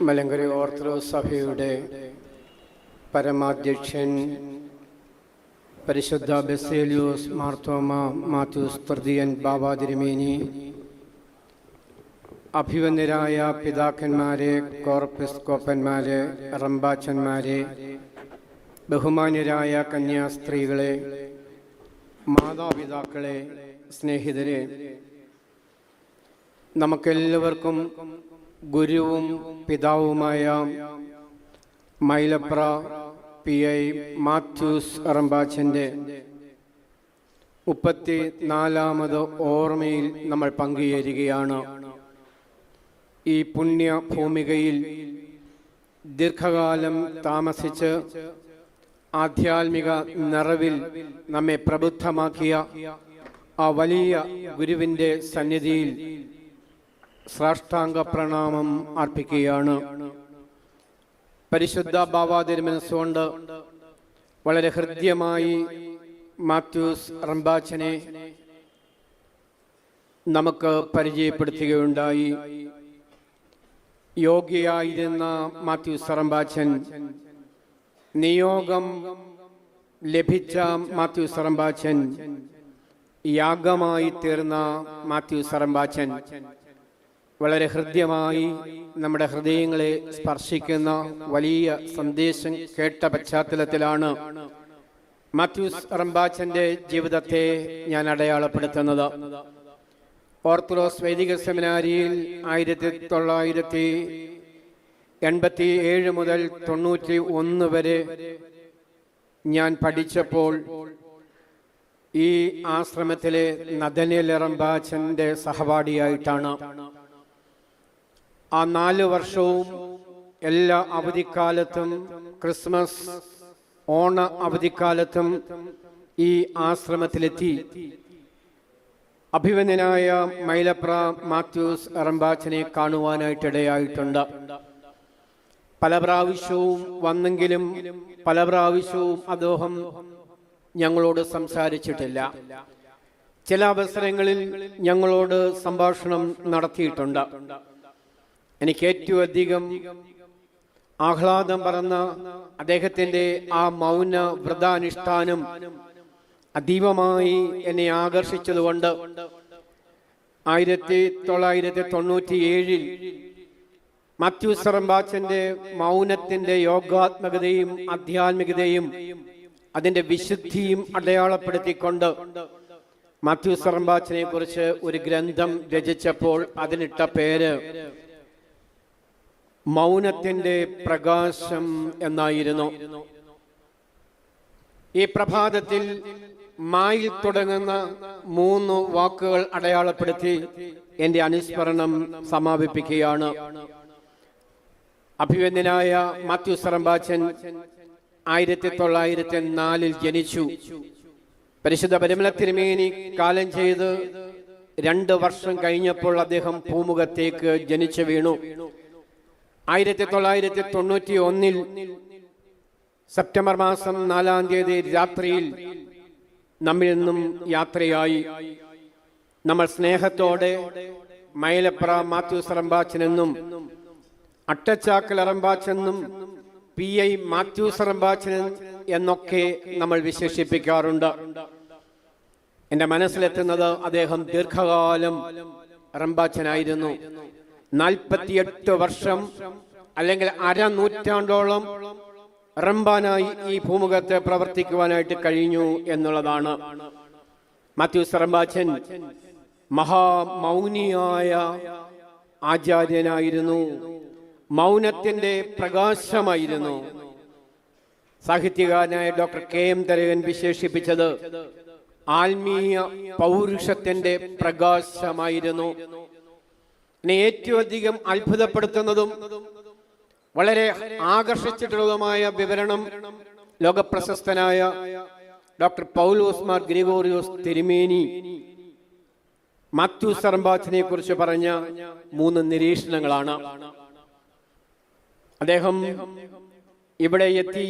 Malankara orthodox സഭയുടെ പരമാധ്യക്ഷൻ പരിശുദ്ധ ബസേലിയോസ് മാർത്തോമ മാത്യൂസ് തൃതീയൻ ബാബാ തിരുമേനി, അഭിവന്ദ്യരായ പിതാക്കന്മാരെ, കോർപ്പിസ്കോപ്പന്മാരെ, റമ്പാച്ചന്മാരെ, ബഹുമാന്യരായ കന്യാസ്ത്രീകളെ, മാതാപിതാക്കളെ, സ്നേഹിതരെ, നമുക്കെല്ലാവർക്കും ഗുരുവും പിതാവുമായ മൈലപ്ര PI മാത്യൂസ് റമ്പാച്ചൻ്റെ 34ാമത് ഓർമ്മയിൽ നമ്മൾ പങ്കുചേരുകയാണ്. ഈ പുണ്യഭൂമികയിൽ ദീർഘകാലം താമസിച്ച് ആധ്യാത്മിക നിറവിൽ നമ്മെ പ്രബുദ്ധമാക്കിയ ആ വലിയ ഗുരുവിൻ്റെ സന്നിധിയിൽ സാഷ്ടാംഗ പ്രണാമം അർപ്പിക്കുകയാണ്. പരിശുദ്ധ ബാബാ തിരുമനസ്സുകൊണ്ട് വളരെ ഹൃദ്യമായി മാത്യൂസ് റമ്പാച്ചനെ നമുക്ക് പരിചയപ്പെടുത്തുകയുണ്ടായി. യോഗിയായിരുന്ന മാത്യൂസ് റമ്പാച്ചൻ, നിയോഗം ലഭിച്ച മാത്യൂസ് റമ്പാച്ചൻ, യാഗമായി തീർന്ന മാത്യൂസ് റമ്പാച്ചൻ വളരെ ഹൃദ്യമായി നമ്മുടെ ഹൃദയങ്ങളെ സ്പർശിക്കുന്ന വലിയ സന്ദേശം കേട്ട പശ്ചാത്തലത്തിലാണ് മാത്യൂസ് റമ്പാച്ചൻ്റെ ജീവിതത്തെ ഞാൻ അടയാളപ്പെടുത്തുന്നത്. ഓർത്തഡോക്സ് വൈദിക സെമിനാരിയിൽ 1987 മുതൽ 91 വരെ ഞാൻ പഠിച്ചപ്പോൾ ഈ ആശ്രമത്തിലെ നദനിയൽ റമ്പാച്ചൻ്റെ സഹപാഠിയായിട്ടാണ്. ആ 4 വർഷവും എല്ലാ അവധിക്കാലത്തും, ക്രിസ്മസ്, ഓണ അവധിക്കാലത്തും ഈ ആശ്രമത്തിലെത്തി അഭിവന്ദ്യനായ മൈലപ്ര മാത്യൂസ് റമ്പാച്ചനെ കാണുവാനായിട്ടിടയായിട്ടുണ്ട്. പല പ്രാവശ്യവും വന്നെങ്കിലും പല പ്രാവശ്യവും അദ്ദേഹം ഞങ്ങളോട് സംസാരിച്ചിട്ടില്ല. ചില അവസരങ്ങളിൽ ഞങ്ങളോട് സംഭാഷണം നടത്തിയിട്ടുണ്ട്. എനിക്ക് ഏറ്റവും അധികം ആഹ്ലാദം പറന്ന അദ്ദേഹത്തിൻ്റെ ആ മൗന വ്രതാനുഷ്ഠാനം അതീവമായി എന്നെ ആകർഷിച്ചതുകൊണ്ട് 1997 മാത്യൂസ് റമ്പാച്ചൻ്റെ മൗനത്തിൻ്റെ യോഗാത്മകതയും ആധ്യാത്മികതയും അതിൻ്റെ വിശുദ്ധിയും അടയാളപ്പെടുത്തിക്കൊണ്ട് മാത്യൂസ് റമ്പാച്ചനെ കുറിച്ച് ഒരു ഗ്രന്ഥം രചിച്ചപ്പോൾ അതിനിട്ട പേര് മൗനത്തിൻ്റെ പ്രകാശം എന്നായിരുന്നു. ഈ പ്രഭാതത്തിൽ മായിൽ തുടങ്ങുന്ന 3 വാക്കുകൾ അടയാളപ്പെടുത്തി എൻ്റെ അനുസ്മരണം സമാപിപ്പിക്കുകയാണ്. അഭിവന്ദ്യനായ മാത്യൂസ് റമ്പാച്ചൻ 1904 ജനിച്ചു. പരിശുദ്ധ പരിമല തിരുമേനി കാലം ചെയ്ത് 2 വർഷം കഴിഞ്ഞപ്പോൾ അദ്ദേഹം ഭൂമുഖത്തേക്ക് ജനിച്ചു വീണു. 1991 സെപ്റ്റംബർ മാസം 4-ാം തീയതി രാത്രിയിൽ നമ്മിൽ നിന്നും യാത്രയായി. നമ്മൾ സ്നേഹത്തോടെ മൈലപ്ര മാത്യൂസ് റമ്പാച്ചനെന്നും അട്ടച്ചാക്കൽ റമ്പാച്ചെന്നും PI മാത്യൂസ് റമ്പാച്ചൻ എന്നൊക്കെ നമ്മൾ വിശേഷിപ്പിക്കാറുണ്ട്. എൻ്റെ മനസ്സിലെത്തുന്നത് അദ്ദേഹം ദീർഘകാലം റമ്പാച്ചനായിരുന്നു. 48 വർഷം അല്ലെങ്കിൽ അരനൂറ്റാണ്ടോളം റമ്പാനായി ഈ ഭൂമുഖത്ത് പ്രവർത്തിക്കുവാനായിട്ട് കഴിഞ്ഞു എന്നുള്ളതാണ്. മാത്യൂസ് റമ്പാച്ചൻ മഹാമൗനിയായ ആചാര്യനായിരുന്നു. മൗനത്തിൻ്റെ പ്രകാശമായിരുന്നു. സാഹിത്യകാരനായ ഡോക്ടർ KM തരകൻ വിശേഷിപ്പിച്ചത് ആത്മീയ പൗരുഷത്തിൻ്റെ പ്രകാശമായിരുന്നു. എന്നെ ഏറ്റവും അധികം അത്ഭുതപ്പെടുത്തുന്നതും വളരെ ആകർഷിച്ചിട്ടുള്ളതുമായ വിവരണം ലോകപ്രശസ്തനായ ഡോക്ടർ പൗലോസ് മാർ ഗ്രിഗോറിയോസ് തിരുമേനി മാത്യൂസ് റമ്പാച്ചനെ കുറിച്ച് പറഞ്ഞ 3 നിരീക്ഷണങ്ങളാണ്. അദ്ദേഹം ഇവിടെ എത്തി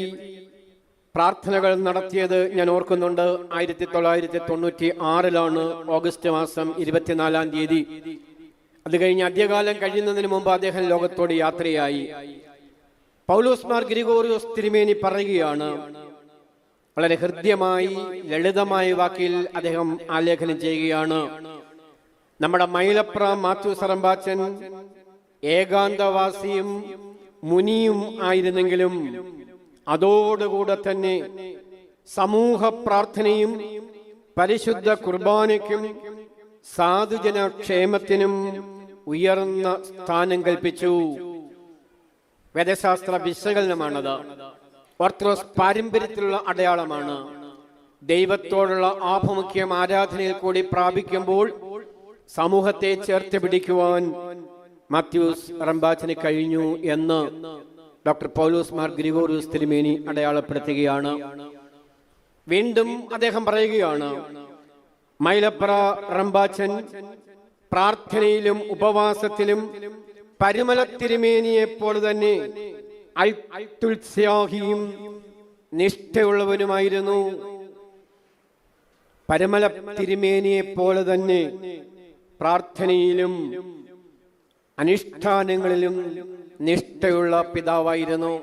പ്രാർത്ഥനകൾ നടത്തിയത് ഞാൻ ഓർക്കുന്നുണ്ട്. 1996 ഓഗസ്റ്റ് മാസം 24-ാം തീയതി അത് കഴിഞ്ഞ് അധികകാലം കഴിയുന്നതിന് മുമ്പ് അദ്ദേഹം ലോകത്തോട് യാത്രയായി. പൗലോസ് മാർ ഗ്രിഗോറിയോസ് തിരുമേനി പറയുകയാണ്, വളരെ ഹൃദ്യമായി ലളിതമായ വാക്കിൽ അദ്ദേഹം ആലേഖനം ചെയ്യുകയാണ്. നമ്മുടെ മൈലപ്ര മാത്യൂസ് റമ്പാച്ചൻ ഏകാന്തവാസിയും മുനിയും ആയിരുന്നെങ്കിലും അതോടുകൂടെ തന്നെ സമൂഹ പ്രാർത്ഥനയും പരിശുദ്ധ കുർബാനയ്ക്കും സാധുജന ക്ഷേമത്തിനും ഉയർന്ന സ്ഥാനം കൽപ്പിച്ചു. വേദശാസ്ത്ര വിശകലനമാണത്. ഓർത്തഡോക്സ് പാരമ്പര്യത്തിലുള്ള അടയാളമാണ്. ദൈവത്തോടുള്ള ആഭിമുഖ്യം ആരാധനയിൽ കൂടി പ്രാപിക്കുമ്പോൾ സമൂഹത്തെ ചേർത്ത് പിടിക്കുവാൻ മാത്യൂസ് റമ്പാച്ചന് കഴിഞ്ഞു എന്ന് ഡോക്ടർ പൗലോസ് മാർ ഗ്രിഗോറിയോസ് തിരുമേനി അടയാളപ്പെടുത്തുകയാണ്. വീണ്ടും അദ്ദേഹം പറയുകയാണ്, മൈലപ്ര റമ്പാച്ചൻ പ്രാർത്ഥനയിലും ഉപവാസത്തിലും പരിമല തിരുമേനിയെ പോലെ തന്നെ അത്യുത്സാഹിയും നിഷ്ഠയുള്ളവനുമായിരുന്നു. പരിമല തിരുമേനിയെ പോലെ തന്നെ പ്രാർത്ഥനയിലും അനുഷ്ഠാനങ്ങളിലും നിഷ്ഠയുള്ള പിതാവായിരുന്നു.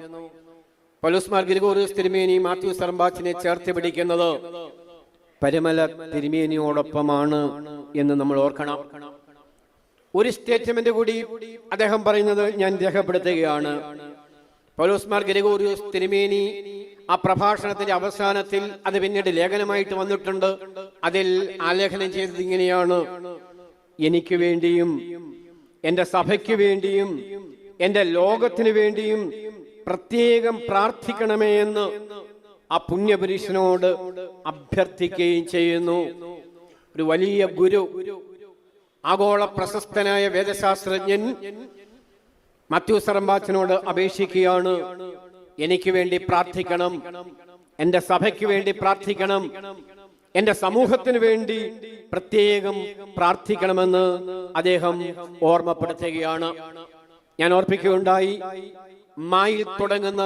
പൗലോസ് മാർ ഗ്രിഗോറിയോസ് തിരുമേനി മാത്യൂസ് റമ്പാച്ചനെ ചേർത്ത് പിടിക്കുന്നത് പരിമല തിരുമേനിയോടൊപ്പമാണ് എന്ന് നമ്മൾ ഓർക്കണം. ഒരു സ്റ്റേറ്റ്മെന്റ് കൂടി അദ്ദേഹം പറയുന്നത് ഞാൻ രേഖപ്പെടുത്തുകയാണ്. പൗലോസ് മാർ ഗ്രിഗോറിയോസ് തിരുമേനി ആ പ്രഭാഷണത്തിന്റെ അവസാനത്തിൽ, അത് പിന്നീട് ലേഖനമായിട്ട് വന്നിട്ടുണ്ട്, അതിൽ ആലേഖനം ചെയ്തത് ഇങ്ങനെയാണ്: എനിക്ക് വേണ്ടിയും എൻ്റെ സഭയ്ക്ക് വേണ്ടിയും എൻ്റെ ലോകത്തിന് വേണ്ടിയും പ്രത്യേകം പ്രാർത്ഥിക്കണമേ എന്ന് ആ പുണ്യപുരുഷനോട് അഭ്യർത്ഥിക്കുകയും ചെയ്യുന്നു. ഒരു വലിയ ഗുരു, ആഗോള പ്രശസ്തനായ വേദശാസ്ത്രജ്ഞൻ മാത്യൂസ് റമ്പാച്ചനോട് അപേക്ഷിക്കുകയാണ്, എനിക്ക് വേണ്ടി പ്രാർത്ഥിക്കണം, എൻ്റെ സഭയ്ക്ക് വേണ്ടി പ്രാർത്ഥിക്കണം, എൻ്റെ സമൂഹത്തിന് വേണ്ടി പ്രത്യേകം പ്രാർത്ഥിക്കണമെന്ന് അദ്ദേഹം ഓർമ്മപ്പെടുത്തുകയാണ്. ഞാൻ ഓർപ്പിക്കുകയുണ്ടായി, മായിൽ തുടങ്ങുന്ന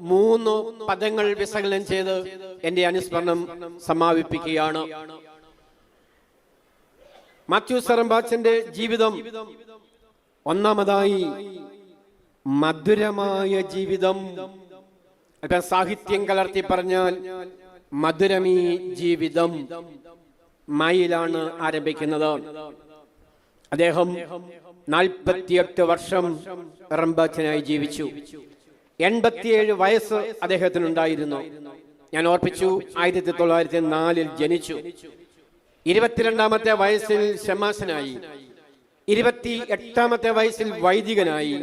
3 പദങ്ങൾ വിശകലനം ചെയ്ത് എൻ്റെ അനുസ്മരണം സമാപിപ്പിക്കുകയാണ്. മാത്യൂസ് റമ്പാച്ചന്റെ ജീവിതം, ഒന്നാമതായി മധുരമായ ജീവിതം. സാഹിത്യം കലർത്തി പറഞ്ഞാൽ മധുരമീ ജീവിതം മായിലാണ് ആരംഭിക്കുന്നത്. അദ്ദേഹം 48 വർഷം റമ്പാച്ചനായി ജീവിച്ചു. 87 വയസ്സ് അദ്ദേഹത്തിനുണ്ടായിരുന്നു. ഞാൻ ഓർപ്പിച്ചു, 1904 ജനിച്ചു. 22-ാമത്തെ വയസ്സിൽ ശമാസനായി, 28-ാമത്തെ വയസ്സിൽ വൈദികനായി,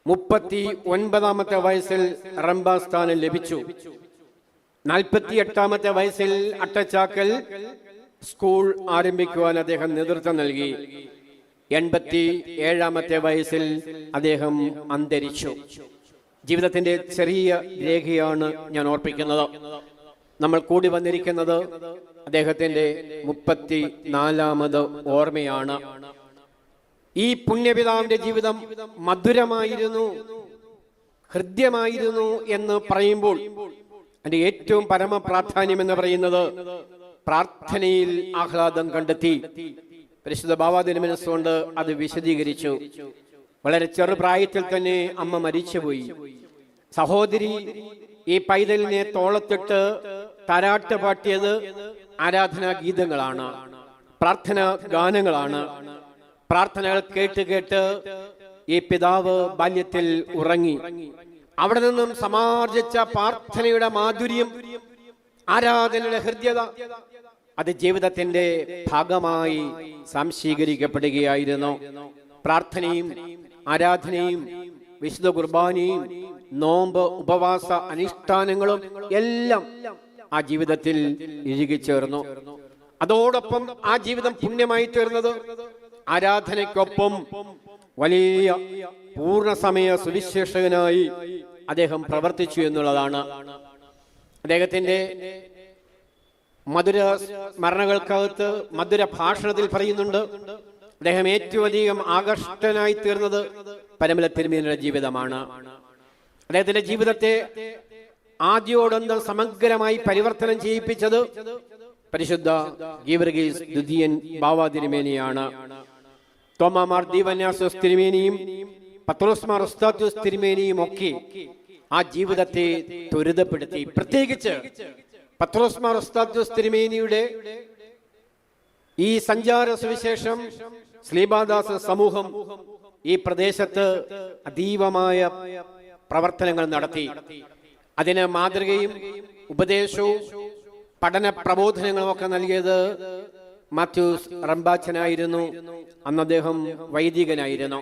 39-ാമത്തെ വയസ്സിൽ റമ്പാസ്ഥാനം ലഭിച്ചു. 48-ാമത്തെ വയസ്സിൽ അട്ടച്ചാക്കൽ സ്കൂൾ ആരംഭിക്കുവാൻ അദ്ദേഹം നേതൃത്വം നൽകി. 87-ാമത്തെ വയസ്സിൽ അദ്ദേഹം അന്തരിച്ചു. ജീവിതത്തിന്റെ ചെറിയ രേഖയാണ് ഞാൻ ഓർപ്പിക്കുന്നത്. നമ്മൾ കൂടി വന്നിരിക്കുന്നത് അദ്ദേഹത്തിന്റെ 34ാമത് ഓർമ്മയാണ്. ഈ പുണ്യപിതാവിന്റെ ജീവിതം മധുരമായിരുന്നു, ഹൃദ്യമായിരുന്നു എന്ന് പറയുമ്പോൾ അതിന്റെ ഏറ്റവും പരമ പ്രാധാന്യം എന്ന് പറയുന്നത് പ്രാർത്ഥനയിൽ ആഹ്ലാദം കണ്ടെത്തി. പരിശുദ്ധ ബാവാ തിരുമനസ്സുകൊണ്ട് അത് വിശദീകരിച്ചു. വളരെ ചെറുപ്രായത്തിൽ തന്നെ അമ്മ മരിച്ചുപോയി. സഹോദരി ഈ പൈതലിനെ തോളത്തിട്ട് താരാട്ട് പാട്ടിയത് ആരാധനാ ഗീതങ്ങളാണ്, പ്രാർത്ഥനാ ഗാനങ്ങളാണ്. പ്രാർത്ഥനകൾ കേട്ട് കേട്ട് ഈ പിതാവ് ബാല്യത്തിൽ ഉറങ്ങി. അവിടെ നിന്നും സമാർജിച്ച പ്രാർത്ഥനയുടെ മാധുര്യം, ആരാധനയുടെ ഹൃദ്യത, അത് ജീവിതത്തിന്റെ ഭാഗമായി സംശീകരിക്കപ്പെടുകയായിരുന്നു. പ്രാർത്ഥനയും ആരാധനയും വിശുദ്ധ കുർബാനയും നോമ്പ്, ഉപവാസ അനുഷ്ഠാനങ്ങളും എല്ലാം ആ ജീവിതത്തിൽ ഇഴുകിച്ചേർന്നു. അതോടൊപ്പം ആ ജീവിതം പുണ്യമായി തീർന്നത് ആരാധനയ്ക്കൊപ്പം വലിയ പൂർണ്ണസമയ സുവിശേഷകനായി അദ്ദേഹം പ്രവർത്തിച്ചു എന്നുള്ളതാണ്. അദ്ദേഹത്തിന്റെ മധുര സ്മരണകൾക്കകത്ത് മധുര ഭാഷണത്തിൽ പറയുന്നുണ്ട്, അദ്ദേഹം ഏറ്റവും അധികം ആകർഷ്ടനായി തീർന്നത് പരിമല തിരുമേനിയുടെ ജീവിതമാണ്. അദ്ദേഹത്തിന്റെ ജീവിതത്തെ ആദ്യോടൊന്നും സമഗ്രമായി പരിവർത്തനം ചെയ്യിപ്പിച്ചത് പരിശുദ്ധ ഗീവർഗീസ് ദ്വിതീയൻ ബാവാ തിരുമേനിയാണ്. തോമാമാർ ദീവന്യാസോസ് തിരുമേനിയും പത്രോസ്മാർ ഉസ്താദോസ് തിരുമേനിയും ഒക്കെ ആ ജീവിതത്തെ ത്വരിതപ്പെടുത്തി. പ്രത്യേകിച്ച് പത്രോസ്മാർ ഉസ്താദോസ് തിരുമേനിയുടെ ഈ സഞ്ചാര സുവിശേഷം ശ്ലീബാദാസ സമൂഹം ഈ പ്രദേശത്ത് അതീവമായ പ്രവർത്തനങ്ങൾ നടത്തി. അതിന് മാതൃകയും ഉപദേശവും പഠന പ്രബോധനങ്ങളും ഒക്കെ നൽകിയത് മാത്യൂസ് റംബാച്ചനായിരുന്നു. അന്ന് അദ്ദേഹം വൈദികനായിരുന്നു.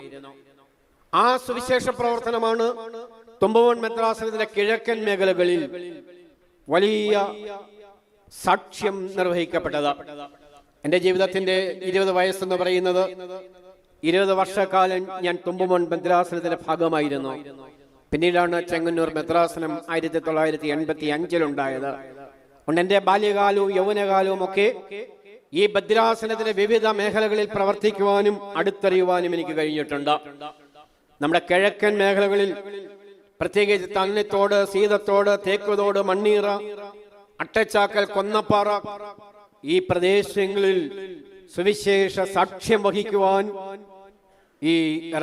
ആ സുവിശേഷ പ്രവർത്തനമാണ് തുമ്പമൺ മെത്രാസനത്തിന്റെ കിഴക്കൻ മേഖലകളിൽ വലിയ സാക്ഷ്യം നിർവഹിക്കപ്പെട്ടത്. എന്റെ ജീവിതത്തിന്റെ 20 വയസ്സെന്ന് പറയുന്നത് 20 വർഷക്കാലം ഞാൻ തുമ്പമൺ മെത്രാസനത്തിന്റെ ഭാഗമായിരുന്നു. പിന്നീടാണ് ചെങ്ങന്നൂർ മെത്രാസനം 1985 ഉണ്ടായത്. അതുകൊണ്ട് എന്റെ ബാല്യകാലവും യൗവനകാലവും ഒക്കെ ഈ ഭദ്രാസനത്തിന്റെ വിവിധ മേഖലകളിൽ പ്രവർത്തിക്കുവാനും അടുത്തറിയുവാനും എനിക്ക് കഴിഞ്ഞിട്ടുണ്ട്. നമ്മുടെ കിഴക്കൻ മേഖലകളിൽ പ്രത്യേകിച്ച് തണ്ണിത്തോട്, സീതത്തോട്, തേക്കുതോട്, മണ്ണീറ, അട്ടച്ചാക്കൽ, കൊന്നപ്പാറ ഈ പ്രദേശങ്ങളിൽ സുവിശേഷ സാക്ഷ്യം വഹിക്കുവാൻ ഈ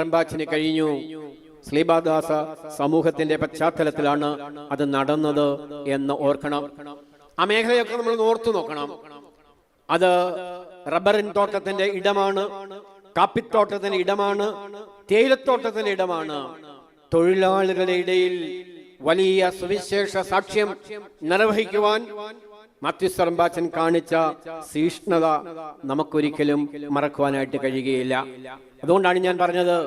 റംബാച്ചന് കഴിഞ്ഞു. ശ്ലീബാദാസ സമൂഹത്തിന്റെ പശ്ചാത്തലത്തിലാണ് അത് നടന്നത് എന്ന് ഓർക്കണം. ആ മേഖലയൊക്കെ നമ്മൾ ഓർത്തു നോക്കണം. അത് റബ്ബറിൻ തോട്ടത്തിന്റെ ഇടമാണ്, കാപ്പിത്തോട്ടത്തിന്റെ ഇടമാണ്, തേയിലത്തോട്ടത്തിന്റെ ഇടമാണ്. തൊഴിലാളികളുടെ ഇടയിൽ വലിയ സുവിശേഷ സാക്ഷ്യം നിർവഹിക്കുവാൻ മാത്യൂസ് റംബാച്ചൻ കാണിച്ച തീഷ്ണത നമുക്കൊരിക്കലും മറക്കുവാനായിട്ട് കഴിയുകയില്ല. അതുകൊണ്ടാണ് ഞാൻ പറഞ്ഞത്,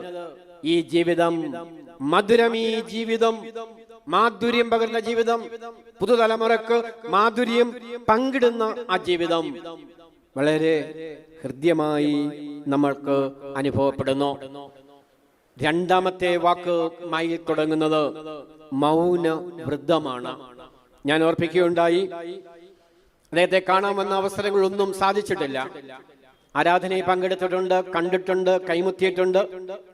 ഈ ജീവിതം മധുരം, ഈ ജീവിതം മാധുര്യം പകരുന്ന ജീവിതം, പുതുതലമുറക്ക് മാധുര്യം പങ്കിടുന്ന ആ ജീവിതം വളരെ ഹൃദ്യമായി നമ്മൾക്ക് അനുഭവപ്പെടുന്നു. രണ്ടാമത്തെ വാക്കുമായി തുടങ്ങുന്നത് മൗന വൃദ്ധമാണ്. ഞാൻ ഓർപ്പിക്കുകയുണ്ടായി, അദ്ദേഹത്തെ കാണാൻ വന്ന അവസരങ്ങളൊന്നും സാധിച്ചിട്ടില്ല. ആരാധനയിൽ പങ്കെടുത്തിട്ടുണ്ട്, കണ്ടിട്ടുണ്ട്, കൈമുത്തിയിട്ടുണ്ട്.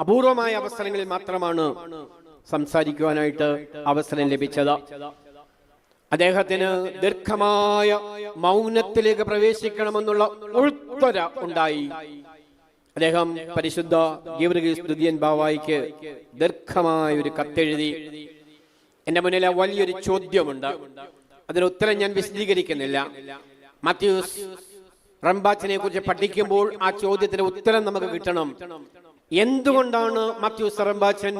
അപൂർവമായ അവസരങ്ങളിൽ മാത്രമാണ് സംസാരിക്കുവാനായിട്ട് അവസരം ലഭിച്ചത്. അദ്ദേഹത്തിന് ദീർഘമായ മൗനത്തിലേക്ക് പ്രവേശിക്കണമെന്നുള്ള ഉൾത്വര ഉണ്ടായി. അദ്ദേഹം പരിശുദ്ധ ഗീവർഗീസ് തുതിയൻ ബാവായിക്ക് ദീർഘമായ ഒരു കത്തെഴുതി. എന്റെ മുന്നിൽ വലിയൊരു ചോദ്യമുണ്ട്, അതിന് ഉത്തരം ഞാൻ വിശദീകരിക്കുന്നില്ല. മാത്യൂസ് റംബാച്ചനെ കുറിച്ച് പഠിക്കുമ്പോൾ ആ ചോദ്യത്തിന് ഉത്തരം നമുക്ക് കിട്ടണം. എന്തുകൊണ്ടാണ് മാത്യൂസ് റംബാച്ചൻ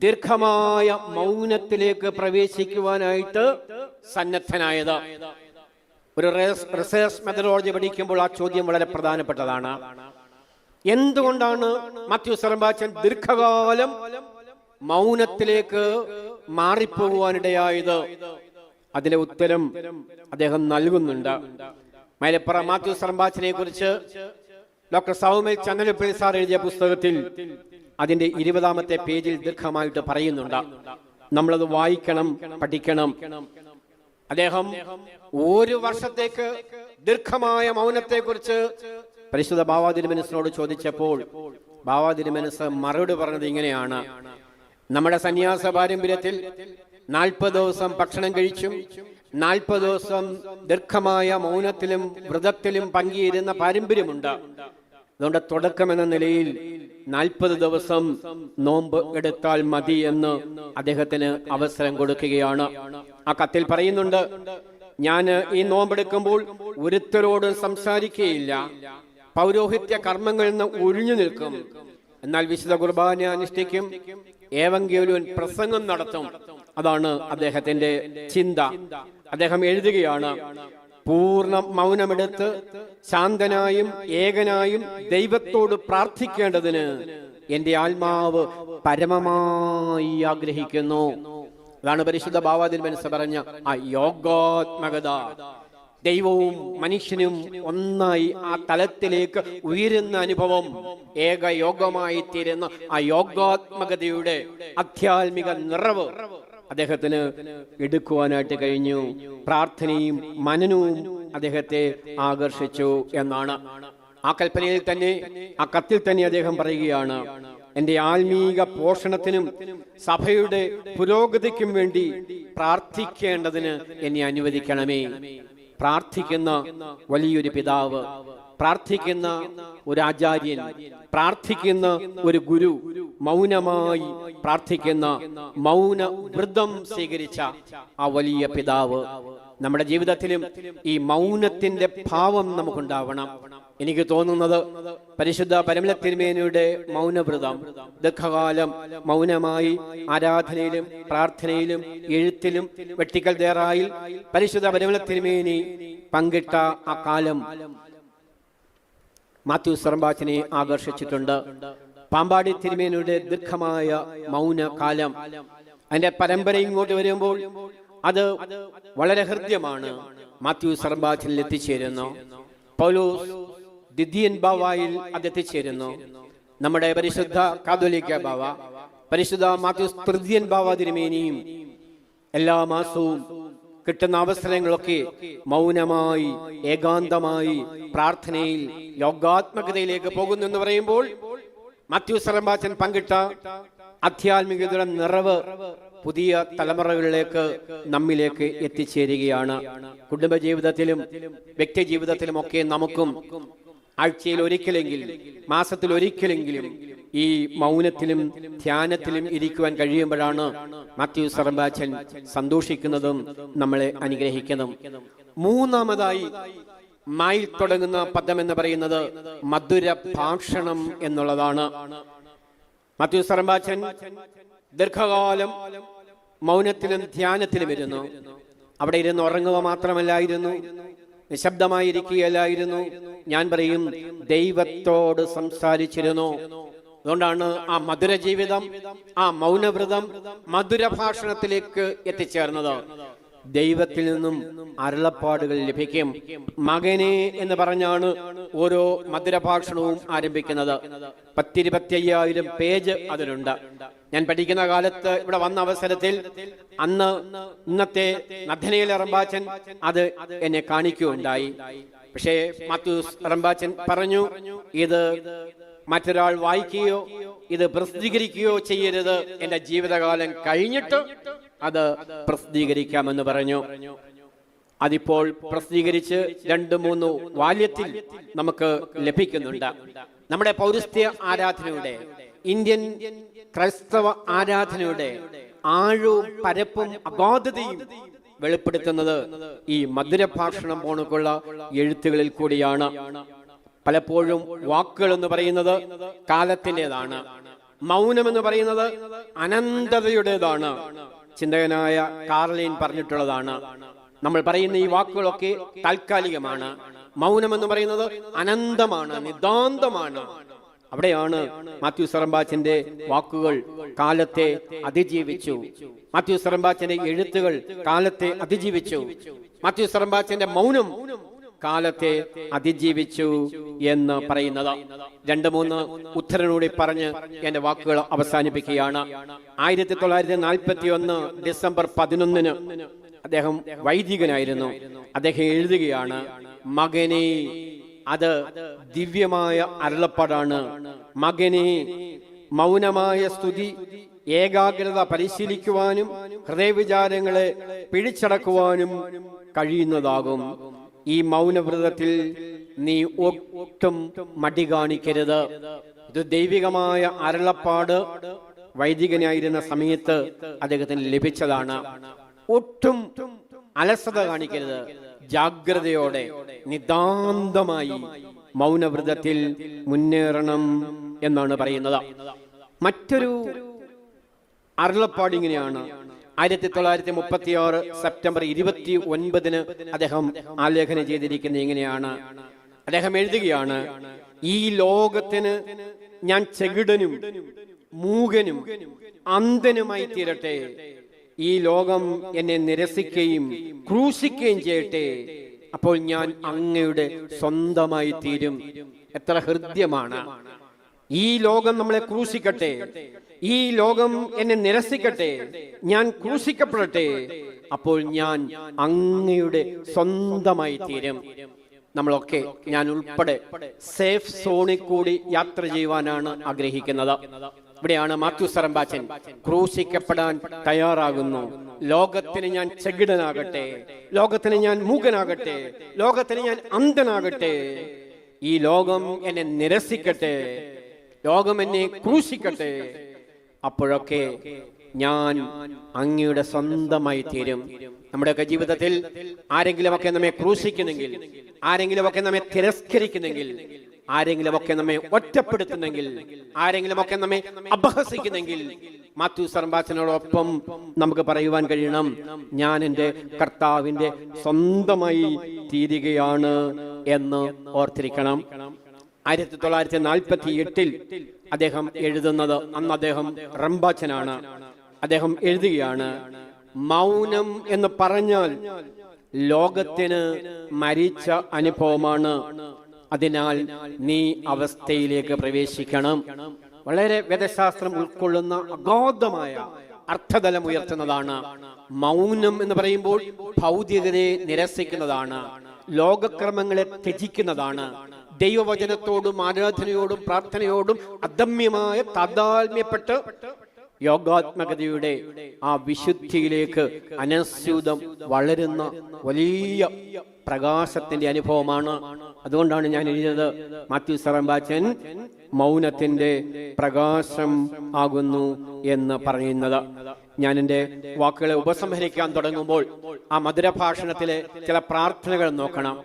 ദീർഘമായ മൗനത്തിലേക്ക് പ്രവേശിക്കുവാനായിട്ട് സന്നദ്ധനായത്? ഒരു റിസർച്ച് മെത്തഡോളജി പഠിക്കുമ്പോൾ ആ ചോദ്യം വളരെ പ്രധാനപ്പെട്ടതാണ്. എന്തുകൊണ്ടാണ് മാത്യൂസ് റംബാച്ചൻ ദീർഘകാലം മൗനത്തിലേക്ക് മാറിപ്പോകുവാനിടയായത്? അതിലെ ഉത്തരം അദ്ദേഹം നൽകുന്നുണ്ട്. മലപ്പുറം മാത്യൂസ് റംബാച്ചനെ കുറിച്ച് ഡോക്ടർ സൗമ്യ ചന്ദ്രപിള്ളി സാർ എഴുതിയ പുസ്തകത്തിൽ അതിന്റെ 20ാമത്തെ പേജിൽ ദീർഘമായിട്ട് പറയുന്നുണ്ട്. നമ്മളത് വായിക്കണം, പഠിക്കണം. അദ്ദേഹം 1 വർഷത്തേക്ക് ദീർഘമായ മൗനത്തെ കുറിച്ച് പരിശുദ്ധ ബാവാതിരുമനസിനോട് ചോദിച്ചപ്പോൾ ബാവാതിരുമനസ് മറുപടി പറഞ്ഞത് ഇങ്ങനെയാണ്: നമ്മുടെ സന്യാസ പാരമ്പര്യത്തിൽ 40 ദിവസം ഭക്ഷണം കഴിച്ചും 40 ദിവസം ദീർഘമായ മൗനത്തിലും വ്രതത്തിലും പങ്കിയിരുന്ന പാരമ്പര്യമുണ്ട്. അതുകൊണ്ട് തുടക്കം എന്ന നിലയിൽ 40 ദിവസം നോമ്പ് എടുത്താൽ മതി എന്ന് അദ്ദേഹത്തിന് അവസരം കൊടുക്കുകയാണ്. ആ കത്തിൽ പറയുന്നുണ്ട്, ഞാൻ ഈ നോമ്പെടുക്കുമ്പോൾ ഒരുത്തരോടും സംസാരിക്കുകയില്ല, പൗരോഹിത്യ കർമ്മങ്ങളിൽ നിന്ന് ഒഴിഞ്ഞു നിൽക്കും, എന്നാൽ വിശുദ്ധ കുർബാന അനുഷ്ഠിക്കും, ഏവങ്കേലിയോൻ പ്രസംഗം നടത്തും. അതാണ് അദ്ദേഹത്തിന്റെ ചിന്ത. അദ്ദേഹം എഴുതുകയാണ്, പൂർണ്ണ മൗനമെടുത്ത് ശാന്തനായും ഏകനായും ദൈവത്തോട് പ്രാർത്ഥിക്കേണ്ടതിന് എന്റെ ആത്മാവ് പരമമായി ആഗ്രഹിക്കുന്നു. അതാണ് പരിശുദ്ധ ബാവാതിരുമനസ് പറഞ്ഞ ആ യോഗാത്മകത. ദൈവവും മനുഷ്യനും ഒന്നായി ആ തലത്തിലേക്ക് ഉയരുന്ന അനുഭവം, ഏക യോഗമായി തീരുന്ന ആ യോഗാത്മകതയുടെ ആധ്യാത്മിക നിറവ് അദ്ദേഹത്തിന് എടുക്കുവാനായിട്ട് കഴിഞ്ഞു. പ്രാർത്ഥനയും മനനവും അദ്ദേഹത്തെ ആകർഷിച്ചു എന്നാണ്. ആ കൽപ്പനയിൽ തന്നെ, ആ കത്തിൽ തന്നെ അദ്ദേഹം പറയുകയാണ്, എന്റെ ആത്മീക പോഷണത്തിനും സഭയുടെ പുരോഗതിക്കും വേണ്ടി പ്രാർത്ഥിക്കേണ്ടതിന് എന്നെ അനുവദിക്കണമേ. പ്രാർത്ഥിക്കുന്ന വലിയൊരു പിതാവ്, പ്രാർത്ഥിക്കുന്ന ഒരു ആചാര്യൻ, പ്രാർത്ഥിക്കുന്ന ഒരു ഗുരു, മൗനമായി പ്രാർത്ഥിക്കുന്ന മൗന വ്രതം സ്വീകരിച്ച ആ വലിയ പിതാവ്. നമ്മുടെ ജീവിതത്തിലും ഈ മൗനത്തിന്റെ ഭാവം നമുക്കുണ്ടാവണം. എനിക്ക് തോന്നുന്നത് പരിശുദ്ധ പരമല തിരുമേനിയുടെ മൗനവ്രതം ദീർഘകാലം മൗനമായി ആരാധനയിലും പ്രാർത്ഥനയിലും എഴുത്തിലും വെട്ടിക്കൽ ദേറായിൽ പരിശുദ്ധ പരമല തിരുമേനി പങ്കിട്ട ആ കാലം മാത്യൂസ് റമ്പാച്ചനെ ആകർഷിച്ചിട്ടുണ്ട്. പാമ്പാടി തിരുമേനിയുടെ ദീർഘമായ മൗന കാലം, അതിന്റെ പരമ്പര ഇങ്ങോട്ട് വരുമ്പോൾ അത് വളരെ ഹൃദ്യമാണ്. മാത്യൂസ് റമ്പാച്ചനിൽ എത്തിച്ചേരുന്നു. പൗലോസ് ദിദിയൻ ബാവായിൽ അത് എത്തിച്ചേരുന്നു. നമ്മുടെ പരിശുദ്ധ കാതോലിക്ക ബാവ, പരിശുദ്ധ മാത്യൂസ് തൃതീയൻ ബാവ തിരുമേനിയും എല്ലാ മാസവും കിട്ടുന്ന അവസരങ്ങളൊക്കെ മൗനമായി ഏകാന്തമായി പ്രാർത്ഥനയിൽ യോഗാത്മകതയിലേക്ക് പോകുന്നു എന്ന് പറയുമ്പോൾ മാത്യൂസ് റമ്പാച്ചൻ പങ്കിട്ട ആധ്യാത്മികതയുടെ നിറവ് പുതിയ തലമുറകളിലേക്ക് നമ്മിലേക്ക് എത്തിച്ചേരുകയാണ്. കുടുംബജീവിതത്തിലും വ്യക്തി ജീവിതത്തിലും ഒക്കെ നമുക്കും ആഴ്ചയിൽ ഒരിക്കലെങ്കിലും മാസത്തിൽ ഒരിക്കലെങ്കിലും ഈ മൗനത്തിലും ധ്യാനത്തിലും ഇരിക്കുവാൻ കഴിയുമ്പോഴാണ് മാത്യൂസ് റമ്പാച്ചൻ സന്തോഷിക്കുന്നതും നമ്മളെ അനുഗ്രഹിക്കുന്നതും. മൂന്നാമതായി മായി തുടങ്ങുന്ന പദം എന്ന് പറയുന്നത് മധുര ഭാഷണം എന്നുള്ളതാണ്. മാത്യൂസ് റമ്പാച്ചൻ ദീർഘകാലം മൗനത്തിലും ധ്യാനത്തിലും ഇരുന്നു. അവിടെ ഇരുന്ന് ഉറങ്ങുക മാത്രമല്ലായിരുന്നു, നിശബ്ദമായിരിക്കുകയല്ലായിരുന്നു, ഞാൻ പറയും ദൈവത്തോട് സംസാരിച്ചിരുന്നു. അതുകൊണ്ടാണ് ആ മധുര ജീവിതം, ആ മൗനവ്രതം മധുര ഭാഷണത്തിലേക്ക് എത്തിച്ചേർന്നത്. ദൈവത്തിൽ നിന്നും അരുളപ്പാടുകൾ ലഭിക്കും. മകനെ എന്ന് പറഞ്ഞാണ് ഓരോ മധുരഭാഷണവും ആരംഭിക്കുന്നത്. 10-25,000 പേജ് അതിലുണ്ട്. ഞാൻ പഠിക്കുന്ന കാലത്ത് ഇവിടെ വന്ന അവസരത്തിൽ ഇന്നത്തെ നഥനയേൽ റമ്പാച്ചൻ അത് എന്നെ കാണിക്കുകയുണ്ടായി. പക്ഷേ മാത്യൂസ് റമ്പാച്ചൻ പറഞ്ഞു, ഇത് മറ്റൊരാൾ വായിക്കുകയോ ഇത് പ്രസിദ്ധീകരിക്കുകയോ ചെയ്യരുത്, എന്റെ ജീവിതകാലം കഴിഞ്ഞിട്ട് അത് പ്രസിദ്ധീകരിക്കാമെന്ന് പറഞ്ഞു. അതിപ്പോൾ പ്രസിദ്ധീകരിച്ച് 2-3 വാല്യത്തിൽ നമുക്ക് ലഭിക്കുന്നുണ്ട്. നമ്മുടെ പൗരസ്ത്യ ആരാധനയുടെ, ഇന്ത്യൻ ക്രൈസ്തവ ആരാധനയുടെ ആഴവും പരപ്പും അഗാധതയും വെളിപ്പെടുത്തുന്നത് ഈ മധുരഭാഷണം പോണക്കുള്ള എഴുത്തുകളിൽ കൂടിയാണ്. പലപ്പോഴും വാക്കുകൾ എന്ന് പറയുന്നത് കാലത്തിൻ്റെതാണ്, മൗനം എന്ന് പറയുന്നത് അനന്തതയുടേതാണ്. ചിന്തകനായ കാർലൈൻ പറഞ്ഞിട്ടുള്ളതാണ്, നമ്മൾ പറയുന്ന ഈ വാക്കുകളൊക്കെ താൽക്കാലികമാണ്. മൗനം എന്ന് പറയുന്നത് അനന്തമാണ്, നിതാന്തമാണ്. അവിടെയാണ് മാത്യൂസ് റമ്പാച്ചന്റെ വാക്കുകൾ കാലത്തെ അതിജീവിച്ചു. മാത്യൂസ് റമ്പാച്ചന്റെ എഴുത്തുകൾ കാലത്തെ അതിജീവിച്ചു. മാത്യൂസ് റമ്പാച്ചന്റെ മൗനം കാലത്തെ അതിജീവിച്ചു എന്ന് പറയുന്നത്. 2-3 ഉദ്ധരണൂടി പറഞ്ഞ് എന്റെ വാക്കുകൾ അവസാനിപ്പിക്കുകയാണ്. 1941 ഡിസംബർ 11 അദ്ദേഹം വൈദികനായിരുന്നു. അദ്ദേഹം എഴുതുകയാണ്, മകനെ, അത് ദിവ്യമായ അരുളപ്പാടാണ്. മകനെ, മൗനമായ സ്തുതി ഏകാഗ്രത പരിശീലിക്കുവാനും ഹൃദയവിചാരങ്ങളെ പിടിച്ചടക്കുവാനും കഴിയുന്നതാകും. ഈ മൗനവ്രതത്തിൽ നീ ഒട്ടും മടി കാണിക്കരുത്. ഇത് ദൈവികമായ അരുളപ്പാട് വൈദികനായിരുന്ന സമയത്ത് അദ്ദേഹത്തിന് ലഭിച്ചതാണ്. ഒട്ടും അലസത കാണിക്കരുത്. ജാഗ്രതയോടെ നിതാന്തമായി മൗനവ്രതത്തിൽ മുന്നേറണം എന്നാണ് പറയുന്നത്. മറ്റൊരു അരുളപ്പാട് ഇങ്ങനെയാണ്. 1936 സെപ്റ്റംബർ 29 അദ്ദേഹം ആലേഖനം ചെയ്തിരിക്കുന്നത് ഇങ്ങനെയാണ്. അദ്ദേഹം എഴുതുകയാണ്, ഈ ലോകത്തിന് ഞാൻ ചെകിടനും മൂകനും അന്ധനുമായി തീരട്ടെ. ഈ ലോകം എന്നെ നിരസിക്കുകയും ക്രൂശിക്കുകയും ചെയ്യട്ടെ. അപ്പോൾ ഞാൻ അങ്ങയുടെ സ്വന്തമായി തീരും. എത്ര ഹൃദ്യമാണ്! ഈ ലോകം നമ്മളെ ക്രൂശിക്കട്ടെ, ഈ ലോകം എന്നെ നിരസിക്കട്ടെ, ഞാൻ ക്രൂശിക്കപ്പെടട്ടെ, അപ്പോൾ ഞാൻ അങ്ങയുടെ സ്വന്തമായി തീരും. നമ്മളൊക്കെ, ഞാൻ ഉൾപ്പെടെ, സേഫ് സോണിൽ കൂടി യാത്ര ചെയ്യുവാനാണ് ആഗ്രഹിക്കുന്നത്. ഇവിടെയാണ് മാത്യൂസ് റമ്പാച്ചൻ ക്രൂശിക്കപ്പെടാൻ തയ്യാറാകുന്നു. ലോകത്തിന് ഞാൻ ചെകിടനാകട്ടെ, ലോകത്തിന് ഞാൻ മൂകനാകട്ടെ, ലോകത്തിന് ഞാൻ അന്ധനാകട്ടെ, ഈ ലോകം എന്നെ നിരസിക്കട്ടെ, ലോകം എന്നെ ക്രൂശിക്കട്ടെ, അപ്പോഴൊക്കെ ഞാൻ അങ്ങയുടെ സ്വന്തമായി തീരും. നമ്മുടെയൊക്കെ ജീവിതത്തിൽ ആരെങ്കിലുമൊക്കെ നമ്മെ ക്രൂശിക്കുന്നെങ്കിൽ, ആരെങ്കിലുമൊക്കെ നമ്മെ തിരസ്കരിക്കുന്നെങ്കിൽ, ആരെങ്കിലുമൊക്കെ നമ്മെ ഒറ്റപ്പെടുത്തുന്നെങ്കിൽ, ആരെങ്കിലുമൊക്കെ നമ്മെ അപഹസിക്കുന്നെങ്കിൽ, മാത്യൂസ് അറമ്പാച്ചനോടൊപ്പം നമുക്ക് പറയുവാൻ കഴിയണം, ഞാൻ എൻ്റെ കർത്താവിൻ്റെ സ്വന്തമായി തീരുകയാണ് എന്ന് ഓർത്തിരിക്കണം. 1948 അദ്ദേഹം എഴുതുന്നത്, അന്ന് അദ്ദേഹം റമ്പാച്ചനാണ്. അദ്ദേഹം എഴുതുകയാണ്, മൗനം എന്ന് പറഞ്ഞാൽ ലോകത്തിന് മരിച്ച അനുഭവമാണ്. അതിനാൽ നീ അവസ്ഥയിലേക്ക് പ്രവേശിക്കണം. വളരെ വേദശാസ്ത്രം ഉൾക്കൊള്ളുന്ന അഗാധമായ അർത്ഥതലം ഉയർത്തുന്നതാണ്. മൗനം എന്ന് പറയുമ്പോൾ ഭൗതികതയെ നിരസിക്കുന്നതാണ്, ലോകക്രമങ്ങളെ ത്യജിക്കുന്നതാണ്, ദൈവവചനത്തോടും ആരാധനയോടും പ്രാർത്ഥനയോടും അദമ്യമായ താതാത്മ്യപ്പെട്ട് യോഗാത്മകതയുടെ ആ വിശുദ്ധിയിലേക്ക് അനസ്യൂതം വളരുന്ന വലിയ പ്രകാശത്തിന്റെ അനുഭവമാണ്. അതുകൊണ്ടാണ് ഞാൻ എഴുതിയത്, മാത്യൂസ് അറമ്പാച്ചൻ മൗനത്തിന്റെ പ്രകാശം ആകുന്നു എന്ന് പറയുന്നത്. ഞാൻ എൻ്റെ വാക്കുകളെ ഉപസംഹരിക്കാൻ തുടങ്ങുമ്പോൾ ആ മധുരഭാഷണത്തിലെ ചില പ്രാർത്ഥനകൾ നോക്കണം.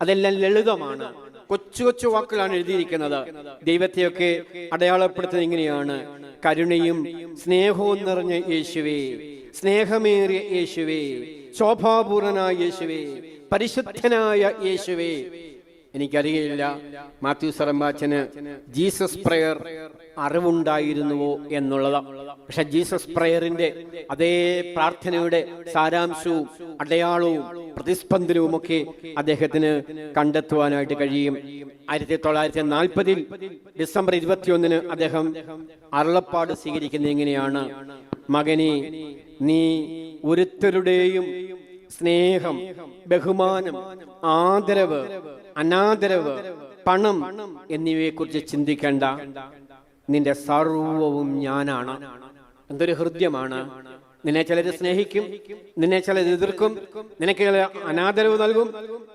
അതെല്ലാം ലളിതമാണ്, കൊച്ചു കൊച്ചു വാക്കുകളാണ് എഴുതിയിരിക്കുന്നത്. ദൈവത്തെയൊക്കെ അടയാളപ്പെടുത്തുന്നത് ഇങ്ങനെയാണ്: കരുണയും സ്നേഹവും നിറഞ്ഞ യേശുവേ, സ്നേഹമേറിയ യേശുവേ, ശോഭാപൂർണനായ യേശുവേ, പരിശുദ്ധനായ യേശുവേ. എനിക്കറിയില്ല മാത്യൂസ് അറമ്പാച്ചന് ജീസസ് പ്രയർ അറിവുണ്ടായിരുന്നുവോ എന്നുള്ളത്. പക്ഷെ ജീസസ് പ്രയറിന്റെ അതേ പ്രാർത്ഥനയുടെ സാരാംശവും അടയാളവും പ്രതിസ്പന്ദനവും ഒക്കെ അദ്ദേഹത്തിന് കണ്ടെത്തുവാനായിട്ട് കഴിയും. 1940 ഡിസംബർ 21 അദ്ദേഹം അരുളപ്പാട് സ്വീകരിക്കുന്നത് എങ്ങനെയാണ്: മകനെ, നീ ഒരുത്തരുടെയും സ്നേഹം, ബഹുമാനം, ആദരവ്, അനാദരവ്, പണം എന്നിവയെ കുറിച്ച് ചിന്തിക്കേണ്ട. നിന്റെ സർവവും ഞാനാണ്. എന്തൊരു ഹൃദ്യമാണ്! നിന്നെ ചിലർ സ്നേഹിക്കും, നിന്നെ ചിലർ എതിർക്കും, നിനക്ക് അനാദരവ് നൽകും,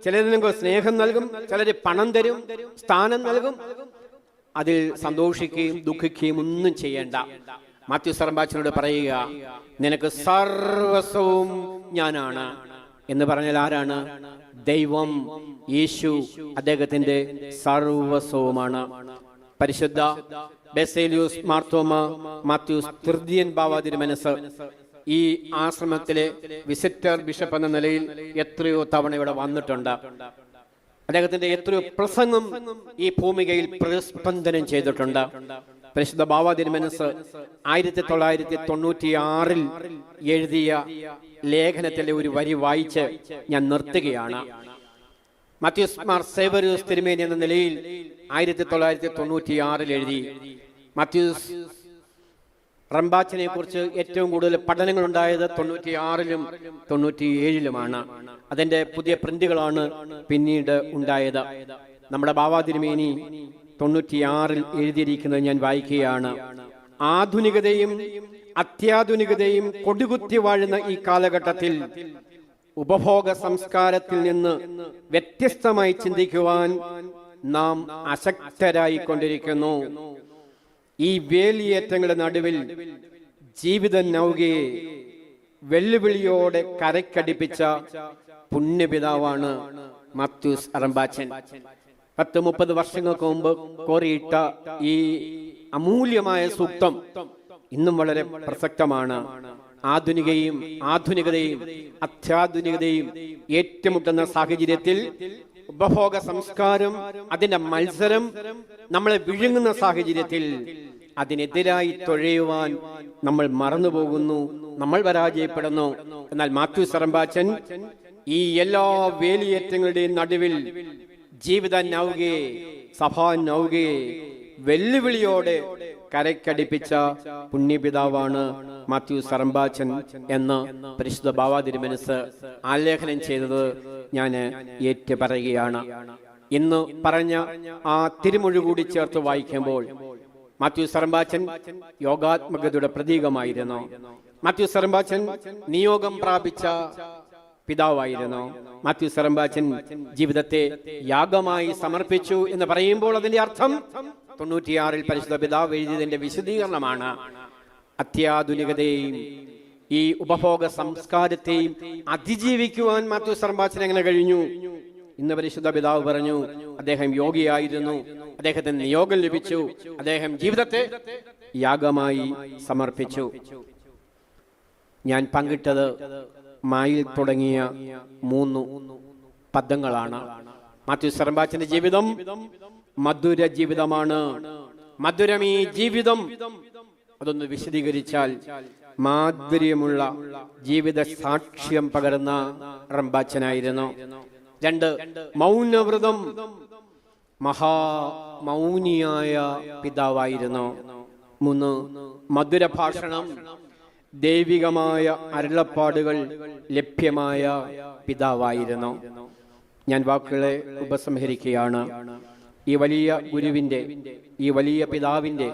ചിലർ നിനക്ക് സ്നേഹം നൽകും, ചിലർ പണം തരും, സ്ഥാനം നൽകും. അതിൽ സന്തോഷിക്കുകയും ദുഃഖിക്കുകയും ഒന്നും ചെയ്യേണ്ട. മാത്യൂസ് അറമ്പാച്ചനോട് പറയുക, നിനക്ക് സർവസ്വവും ഞാനാണ് എന്ന് പറഞ്ഞാൽ ആരാണ്? ദൈവം, യേശു അദ്ദേഹത്തിന്റെ സർവസ്വവുമാണ്. പരിശുദ്ധ ബെസേലിയോസ് മാർത്തോമ മാത്യൂസ് തൃതീയൻ ബാവ തിരുമനസ് ഈ ആശ്രമത്തിലെ വിസിറ്റർ ബിഷപ്പ് എന്ന നിലയിൽ എത്രയോ തവണ ഇവിടെ വന്നിട്ടുണ്ട്. അദ്ദേഹത്തിന്റെ എത്രയോ പ്രസംഗം ഈ ഭൂമികയിൽ പ്രതിസ്പന്ദനം ചെയ്തിട്ടുണ്ട്. പരിശുദ്ധ ബാവ തിരുമനസ് 1996 എഴുതിയ ലേഖനത്തിലെ ഒരു വരി വായിച്ച് ഞാൻ നിർത്തുകയാണ്. മാത്യൂസ് മാർ സേവ്യറിയോസ് തിരുമേനി എന്ന നിലയിൽ 1996 എഴുതി. മാത്യൂസ് റമ്പാച്ചനെ കുറിച്ച് ഏറ്റവും കൂടുതൽ പഠനങ്ങൾ ഉണ്ടായത് 96 97 അതിന്റെ പുതിയ പ്രിന്റുകളാണ് പിന്നീട് ഉണ്ടായത്. നമ്മുടെ ബാവ തിരുമേനി 96 എഴുതിയിരിക്കുന്നത് ഞാൻ വായിക്കുകയാണ്. ആധുനികതയും അത്യാധുനികതയും കൊടികുത്തി വാഴുന്ന ഈ കാലഘട്ടത്തിൽ ഉപഭോഗ സംസ്കാരത്തിൽ നിന്ന് വ്യത്യസ്തമായി ചിന്തിക്കുവാൻ നാം അശക്തരായിക്കൊണ്ടിരിക്കുന്നു. ഈ വേലിയേറ്റങ്ങളുടെ നടുവിൽ ജീവിത നൗകയെ വെല്ലുവിളിയോടെ കരക്കടിപ്പിച്ച പുണ്യപിതാവാണ് മാത്യൂസ് അറമ്പാച്ചൻ. 10-30 വർഷങ്ങൾക്ക് മുമ്പ് കോറിയിട്ട ഈ അമൂല്യമായ സൂക്തം ഇന്നും വളരെ പ്രസക്തമാണ്. ആധുനികതയും അത്യാധുനികതയും ഏറ്റുമുട്ടുന്ന സാഹചര്യത്തിൽ ഉപഭോഗ സംസ്കാരം, അതിന്റെ മത്സരം നമ്മളെ വിഴുങ്ങുന്ന സാഹചര്യത്തിൽ അതിനെതിരായി തുഴയുവാൻ നമ്മൾ മറന്നുപോകുന്നു, നമ്മൾ പരാജയപ്പെടുന്നു. എന്നാൽ മാത്യൂസ് അറമ്പാച്ചൻ ഈ എല്ലാ വേലിയേറ്റങ്ങളുടെയും നടുവിൽ ജീവിത നൗകയെ, സഭാ നൗകയെ വെല്ലുവിളിയോടെ കരക്കടിപ്പിച്ച പുണ്യപിതാവാണ് മാത്യൂസ് അറമ്പാച്ചൻ എന്ന് പരിശുദ്ധ ബാവ തിരുമനസ് ആലേഖനം ചെയ്തത് ഞാൻ ഏറ്റു പറയുകയാണ്. ഇന്ന് പറഞ്ഞ ആ തിരുമൊഴി കൂടി ചേർത്ത് വായിക്കുമ്പോൾ മാത്യൂസ് അറമ്പാച്ചൻ യോഗാത്മകതയുടെ പ്രതീകമായിരുന്നു. മാത്യൂസ് അറമ്പാച്ചൻ നിയോഗം പ്രാപിച്ച പിതാവായിരുന്നു. മാത്യൂസ് റമ്പാച്ചൻ ജീവിതത്തെ യാഗമായി സമർപ്പിച്ചു എന്ന് പറയുമ്പോൾ അതിന്റെ അർത്ഥം 96 പരിശുദ്ധ പിതാവ് എഴുതിയതിന്റെ വിശദീകരണമാണ്. അത്യാധുനികതയെയും ഈ ഉപഭോഗ സംസ്കാരത്തെയും അതിജീവിക്കുവാൻ മാത്യൂസ് റമ്പാച്ചൻ എങ്ങനെ കഴിഞ്ഞു? ഇന്ന് പരിശുദ്ധ പിതാവ് പറഞ്ഞു, അദ്ദേഹം യോഗിയായിരുന്നു, അദ്ദേഹത്തിന് നിയോഗം ലഭിച്ചു, അദ്ദേഹം ജീവിതത്തെ യാഗമായി സമർപ്പിച്ചു. ഞാൻ പങ്കിട്ടത് മായിൽ തുടങ്ങിയ 3 പദങ്ങളാണ്. മാത്യൂസ് റമ്പാച്ചന്റെ ജീവിതം മധുര ജീവിതമാണ്. മധുരം ഈ ജീവിതം, അതൊന്ന് വിശദീകരിച്ചാൽ മാധുര്യമുള്ള ജീവിത സാക്ഷ്യം പകർന്ന റമ്പാച്ചനായിരുന്നു. 2, മൗനവ്രതം, മൗനിയായ പിതാവായിരുന്നു. 3, മധുരഭാഷണം, ദൈവികമായ അരുളപ്പാടുകൾ ലഭ്യമായ പിതാവായിരുന്നു. ഞാൻ വാക്കുകളെ ഉപസംഹരിക്കുകയാണ്. ഈ വലിയ ഗുരുവിന്റെ, ഈ വലിയ പിതാവിന്റെ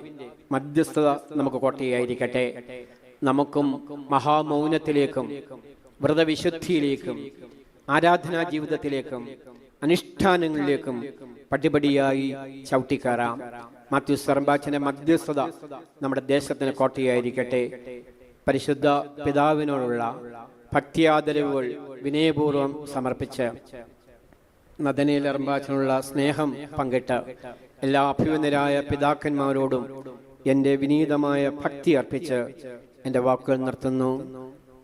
മധ്യസ്ഥത നമുക്ക് കോട്ടയായിരിക്കട്ടെ. നമുക്കും മഹാമൗനത്തിലേക്കും വ്രതവിശുദ്ധിയിലേക്കും ആരാധനാ ജീവിതത്തിലേക്കും അനുഷ്ഠാനങ്ങളിലേക്കും പടിപടിയായി ചവിട്ടിക്കയറാം. മാത്യൂസ് റമ്പാച്ചന്റെ മധ്യസ്ഥത നമ്മുടെ ദേശത്തിന് കോട്ടയായിരിക്കട്ടെ. പരിശുദ്ധ പിതാവിനോടുള്ള ഭക്തിയാദരവുകൾ വിനയപൂർവ്വം സമർപ്പിച്ച് നദനേൽ റമ്പാച്ചനുള്ള സ്നേഹം പങ്കിട്ട് എല്ലാ അഭിവന്ദരായ പിതാക്കന്മാരോടും എൻ്റെ വിനീതമായ ഭക്തി അർപ്പിച്ച് എൻ്റെ വാക്കുകൾ നിർത്തുന്നു.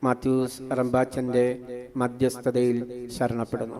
മാത്യൂസ് റമ്പാച്ചന്റെ മധ്യസ്ഥതയിൽ ശരണപ്പെടുന്നു.